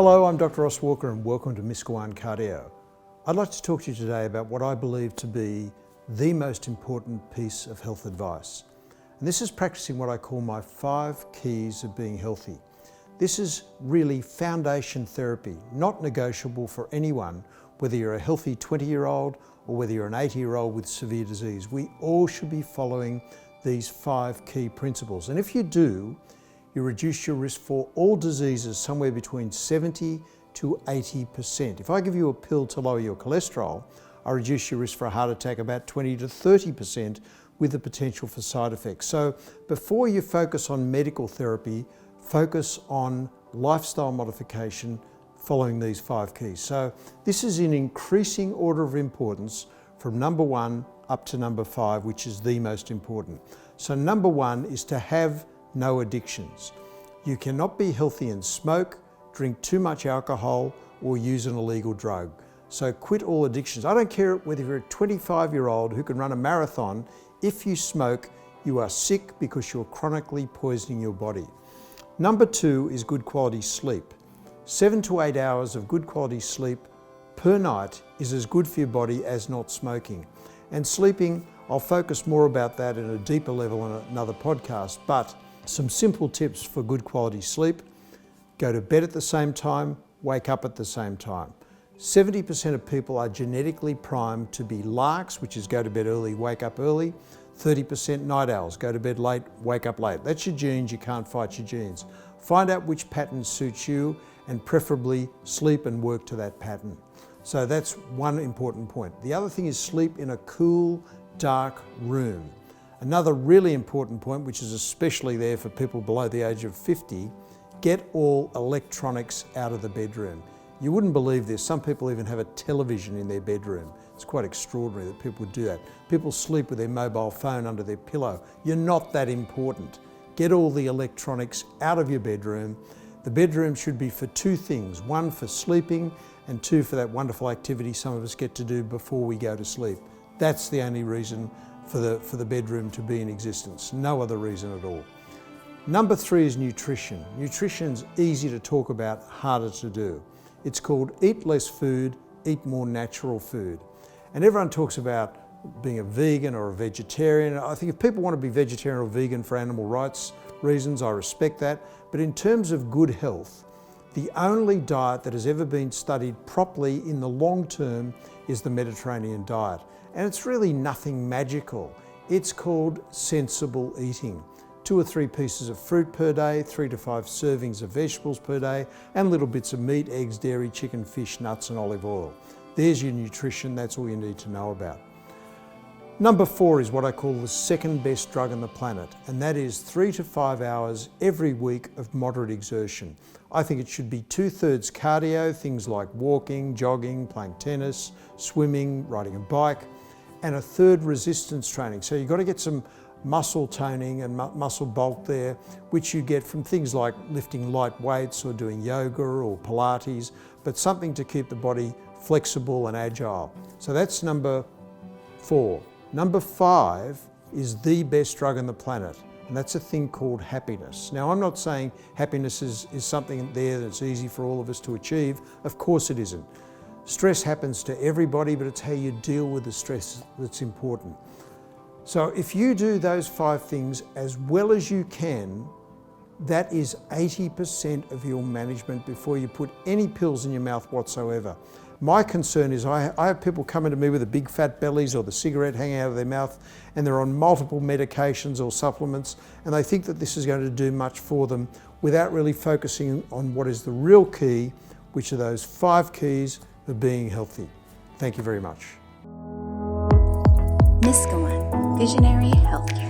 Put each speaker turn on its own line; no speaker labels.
Hello, I'm Dr. Ross Walker and welcome to Miskawaan Cardio. I'd like to talk to you today about what I believe to be the most important piece of health advice. And this is practicing what I call my 5 keys of being healthy. This is really foundation therapy, not negotiable for anyone, whether you're a healthy 20-year-old or whether you're an 80-year-old with severe disease. We all should be following these 5 key principles. And if you do, you reduce your risk for all diseases somewhere between 70 to 80%. If I give you a pill to lower your cholesterol, I reduce your risk for a heart attack about 20 to 30% with the potential for side effects. So before you focus on medical therapy, focus on lifestyle modification following these 5 keys. So this is in increasing order of importance from number 1 up to number 5, which is the most important. So number 1 is to have no addictions. You cannot be healthy and smoke, drink too much alcohol, or use an illegal drug. So quit all addictions. I don't care whether you're a 25-year-old who can run a marathon. If you smoke, you are sick because you're chronically poisoning your body. Number 2 is good quality sleep. 7 to 8 hours of good quality sleep per night is as good for your body as not smoking. And sleeping, I'll focus more about that at a deeper level in another podcast, but some simple tips for good quality sleep: go to bed at the same time, wake up at the same time. 70% of people are genetically primed to be larks, which is go to bed early, wake up early. 30% night owls, go to bed late, wake up late. That's your genes, you can't fight your genes. Find out which pattern suits you and preferably sleep and work to that pattern. So that's one important point. The other thing is sleep in a cool, dark room. Another really important point, which is especially there for people below the age of 50, get all electronics out of the bedroom. You wouldn't believe this, some people even have a television in their bedroom. It's quite extraordinary that people would do that. People sleep with their mobile phone under their pillow. You're not that important. Get all the electronics out of your bedroom. The bedroom should be for 2 things. 1 for sleeping and 2 for that wonderful activity some of us get to do before we go to sleep. That's the only reason for the bedroom to be in existence. No other reason at all. Number 3 is nutrition. Nutrition's easy to talk about, harder to do. It's called eat less food, eat more natural food. And everyone talks about being a vegan or a vegetarian. I think if people want to be vegetarian or vegan for animal rights reasons, I respect that. But in terms of good health, the only diet that has ever been studied properly in the long term is the Mediterranean diet. And it's really nothing magical. It's called sensible eating. 2 or 3 pieces of fruit per day, 3 to 5 servings of vegetables per day, and little bits of meat, eggs, dairy, chicken, fish, nuts, and olive oil. There's your nutrition, that's all you need to know about. Number 4 is what I call the second best drug on the planet, and that is 3 to 5 hours every week of moderate exertion. I think it should be 2/3 cardio, things like walking, jogging, playing tennis, swimming, riding a bike, and 1/3 resistance training. So you've got to get some muscle toning and muscle bulk there, which you get from things like lifting light weights or doing yoga or Pilates, but something to keep the body flexible and agile. So that's number 4. Number 5 is the best drug on the planet, and that's a thing called happiness. Now, I'm not saying happiness is something there that's easy for all of us to achieve. Of course it isn't. Stress happens to everybody, but it's how you deal with the stress that's important. So if you do those 5 things as well as you can, that is 80% of your management before you put any pills in your mouth whatsoever. My concern is I have people coming to me with the big fat bellies or the cigarette hanging out of their mouth, and they're on multiple medications or supplements, and they think that this is going to do much for them without really focusing on what is the real key, which are those 5 keys of being healthy. Thank you very much.
Miskawaan, Visionary Healthcare.